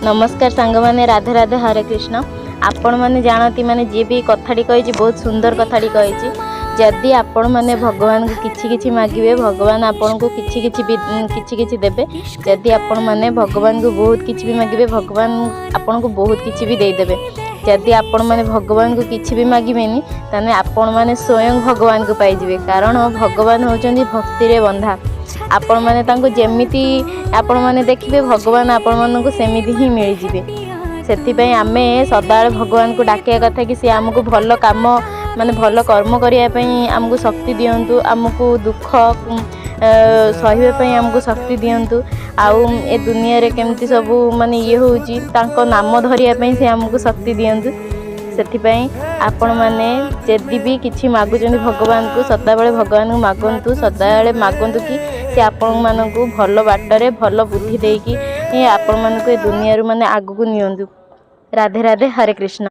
नमस्कार सांग माने राधे राधे हरे कृष्ण। आपण माने जानती माने जे भी कथाटी कही बहुत सुंदर कथाटी कही। जदि आपण माने भगवान को किछि किछि मागिबे भगवान आपण को किछि किछि देबे। जदि आपण माने भगवान को बहुत किछि भी मागिबे भगवान आपण को बहुत किछि भी दे देबे। जदि आपण माने भगवान को किछि भी मागिबेनी ताने आपण माने स्वयं भगवान को पाई जिवे। कारण भगवान होचंदी भक्ति रे बंधा। आपण माने तांको जेमिति आपण माने देखिबे भगवान आपण माननको सेमिति ही मिल जिवे। सेति आमे सदाବେଳେ भगवान को डाकिया कथा कि सी आमको भल काम माने भल कर्म करिया पई आमको शक्ति दियंतु। आमको दुख सहिबे पई आमको शक्ति दियंतु। आउ ए दुनिया रे केमती सब माने ये होउची तांको नाम धरिया पई से आमको शक्ति दियंतु। सेथिपाई आपण माने जदि भी किछि मागुचंदी भगवान को सदाବେଳେ भगवान को मागंतु। सदाବେଳେ मागंतु कि से आपण माननको भल बाटरे भल बुद्धि देकी आपण माननको ए दुनिया रु माने आगु को नियंतु। राधे राधे हरे कृष्ण।